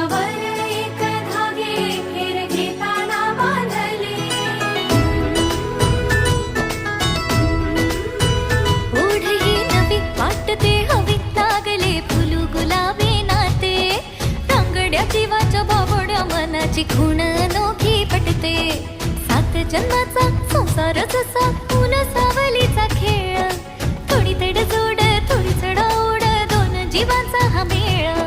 अंगावर एक धागे फेर घेताना बांधले, ओढ ही नवी वाटते हवी, लागले फुलू गुलाबी नाते, रांगड्या जीवाच्या बाबड्या मनाची खूण अनोखी पटते, सात जन्माचा संसार जसा ऊन सावलीचा खेळ, थोडी तडजोड थोडी चढाओढ, दोन जीवांचा हा मेळ.